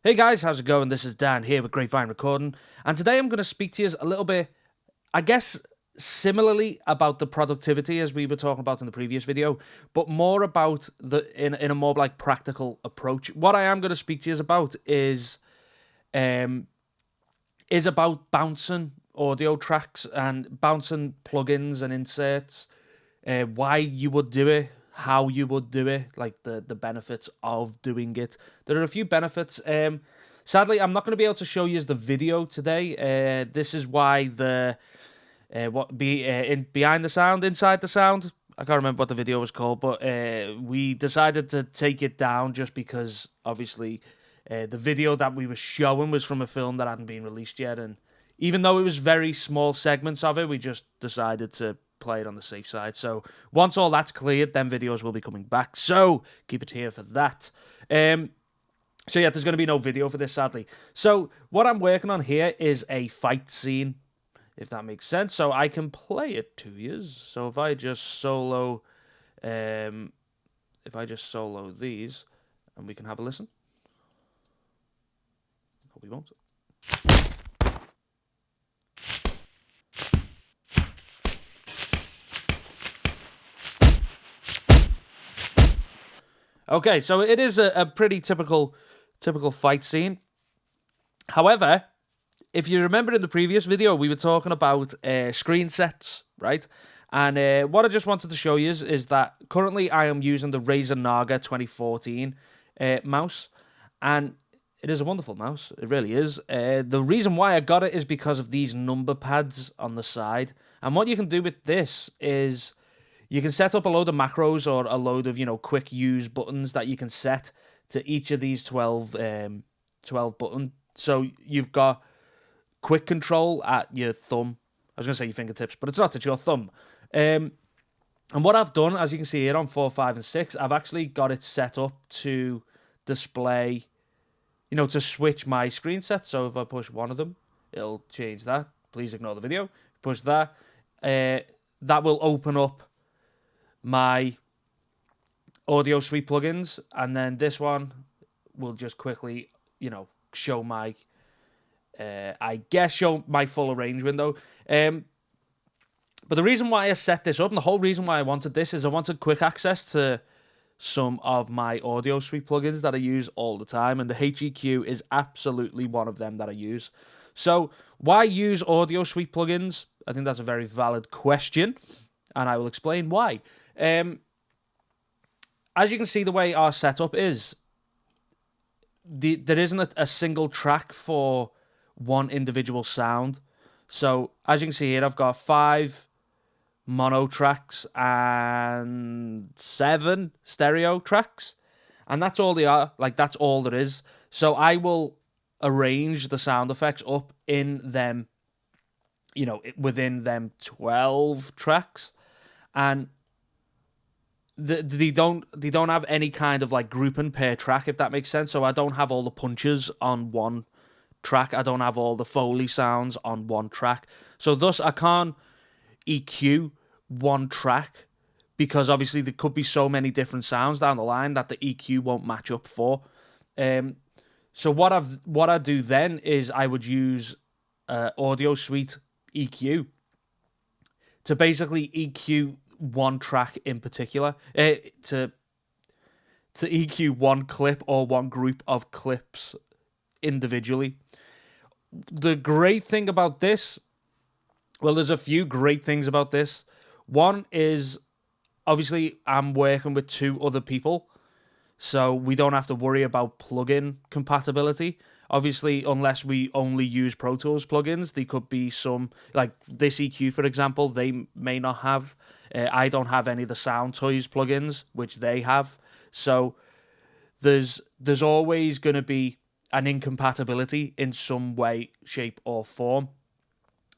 Hey guys, how's it going? This is Dan here with GrapeVineRecording, and today I'm going to speak to you a little bit, I guess, similarly about the productivity as we were talking about in the previous video, but more about in a more like practical approach. What I am going to speak to you about is about bouncing audio tracks and bouncing plugins and inserts, why you would do it, how you would do it, like the benefits of doing it. There are a few benefits. Sadly, I'm not going to be able to show you the video today. This is why behind the sound, inside the sound. I can't remember what the video was called, but we decided to take it down just because obviously the video that we were showing was from a film that hadn't been released yet, and even though it was very small segments of it, we just decided to play it on the safe side. So once all that's cleared, then videos will be coming back. So keep it here for that. So yeah, there's going to be no video for this, sadly. So what I'm working on here is a fight scene, if that makes sense. So I can play it to you. So if I just solo, these, and we can have a listen. Hope we won't. Okay, so it is a pretty typical fight scene. However, if you remember in the previous video, we were talking about screen sets, right? And what I just wanted to show you is that currently I am using the Razer Naga 2014 mouse, and it is a wonderful mouse. It really is. The reason why I got it is because of these number pads on the side. And what you can do with this is you can set up a load of macros or a load of, quick use buttons that you can set to each of these 12 buttons. So you've got quick control at your thumb. I was going to say your fingertips, but it's not. It's your thumb. And what I've done, as you can see here on 4, 5, and 6, I've actually got it set up to display, to switch my screen set. So if I push one of them, it'll change that. Please ignore the video. Push that. That will open up my AudioSuite plugins, and then this one will just quickly, show my, show my full arrange window. But the reason why I set this up, and the whole reason why I wanted this, is I wanted quick access to some of my AudioSuite plugins that I use all the time, and the HEQ is absolutely one of them that I use. So why use AudioSuite plugins? I think that's a very valid question, and I will explain why. As you can see, the way our setup is, there isn't a single track for one individual sound. So as you can see here, I've got 5 mono tracks and 7 stereo tracks, and that's all they are. Like, that's all there is. So I will arrange the sound effects up in them, within them 12 tracks, and they don't have any kind of like grouping per track, if that makes sense. So I don't have all the punches on one track. I don't have all the Foley sounds on one track. So thus I can't EQ one track, because obviously there could be so many different sounds down the line that the EQ won't match up for. So what I do then is I would use AudioSuite EQ to basically EQ one track in particular, to EQ one clip or one group of clips individually. The great thing about this, well, there's a few great things about this. One is, obviously, I'm working with 2 other people, so we don't have to worry about plugin compatibility. Obviously, unless we only use Pro Tools plugins, there could be some, like this EQ, for example, they may not have. I don't have any of the Sound Toys plugins, which they have. So there's always going to be an incompatibility in some way, shape, or form.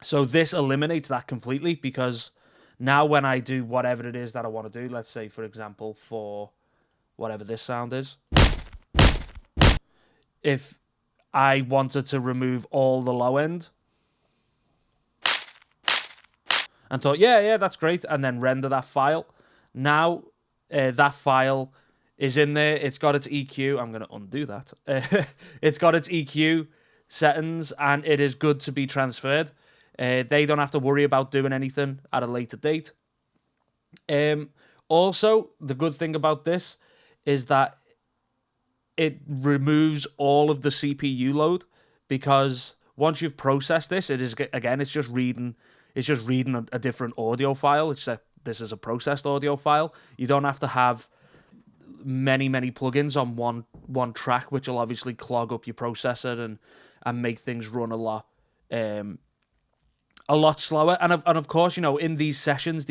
So this eliminates that completely, because now when I do whatever it is that I want to do, let's say, for example, for whatever this sound is, if I wanted to remove all the low end and thought, yeah, that's great, and then render that file, now that file is in there. It's got its EQ. I'm going to undo that. It's got its EQ settings, and it is good to be transferred. They don't have to worry about doing anything at a later date. Also, the good thing about this is that it removes all of the CPU load, because once you've processed this, it is, again, it's just reading a different audio file. It's that this is a processed audio file. You don't have to have many plugins on one track, which will obviously clog up your processor and make things run a lot slower. And of course, you know, in these sessions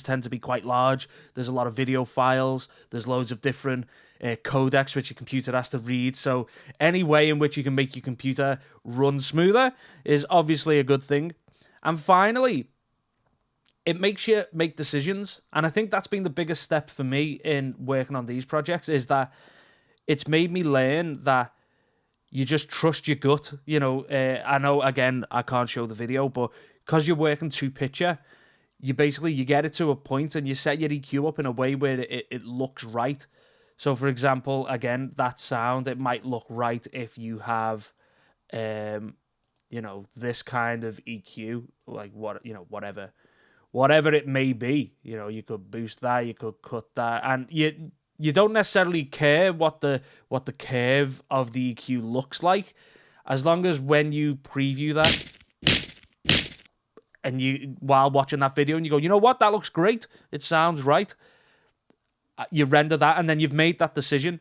tend to be quite large. There's a lot of video files. There's loads of different codecs which your computer has to read. So any way in which you can make your computer run smoother is obviously a good thing. And finally, it makes you make decisions. And I think that's been the biggest step for me in working on these projects, is that it's made me learn that you just trust your gut. You know, I know, again, I can't show the video, but because you're working to picture, you get it to a point and you set your EQ up in a way where it looks right. So, for example, again, that sound, it might look right if you have, you know, this kind of EQ, like whatever it may be. You know, you could boost that, you could cut that, and you don't necessarily care what the curve of the EQ looks like, as long as when you preview that and you, while watching that video, and you go, you know what, that looks great, it sounds right. You render that, and then you've made that decision.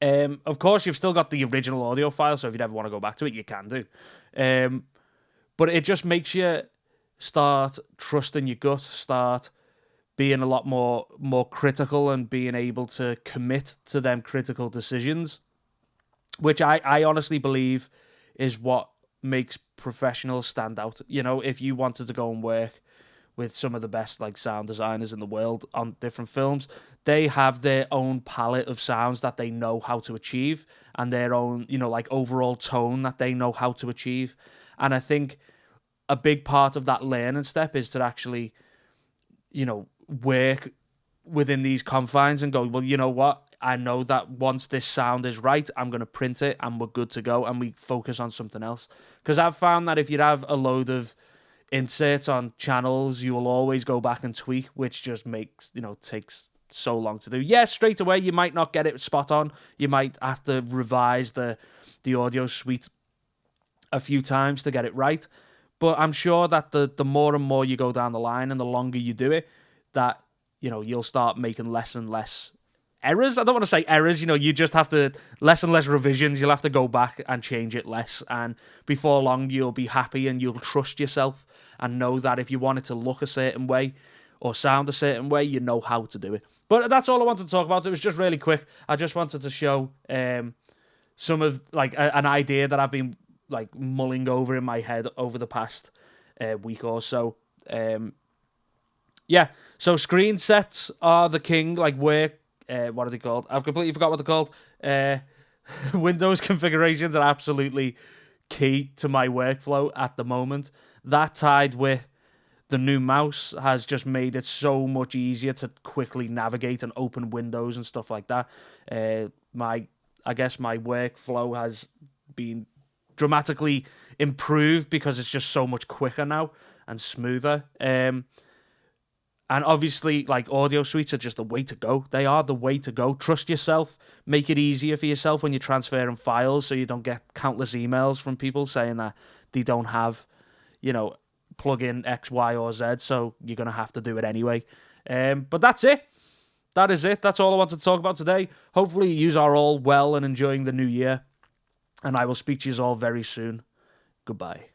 Of course, you've still got the original audio file, so if you ever want to go back to it, you can do. But it just makes you start trusting your gut, start being a lot more critical, and being able to commit to them critical decisions, which I honestly believe is what makes professionals stand out. You know, if you wanted to go and work with some of the best like sound designers in the world on different films, they have their own palette of sounds that they know how to achieve, and their own, you know, like overall tone that they know how to achieve. And I think a big part of that learning step is to actually, you know, work within these confines and go, well, you know what, I know that once this sound is right, I'm going to print it and we're good to go, and we focus on something else. Because I've found that if you have a load of inserts on channels, you will always go back and tweak, which just makes, you know, takes so long to do. Yes, straight away you might not get it spot on. You might have to revise the AudioSuite a few times to get it right. But I'm sure that the more and more you go down the line and the longer you do it, that, you know, you'll start making less and less errors. I don't want to say errors, you know, you just have to, less and less revisions. You'll have to go back and change it less. And before long, you'll be happy and you'll trust yourself and know that if you want it to look a certain way or sound a certain way, you know how to do it. But that's all I wanted to talk about. It was just really quick. I just wanted to show some of, like, an idea that I've been, like, mulling over in my head over the past week or so. Yeah, so screen sets are the king. Like, what are they called? I've completely forgot what they're called. Windows configurations are absolutely key to my workflow at the moment. That, tied with the new mouse, has just made it so much easier to quickly navigate and open windows and stuff like that. I guess my workflow has been dramatically improved because it's just so much quicker now and smoother. And obviously, like, AudioSuites are just the way to go. They are the way to go. Trust yourself. Make it easier for yourself when you're transferring files, so you don't get countless emails from people saying that they don't have, you know, plug-in X, Y, or Z, so you're going to have to do it anyway. But that's it. That is it. That's all I wanted to talk about today. Hopefully you are all well and enjoying the new year, and I will speak to you all very soon. Goodbye.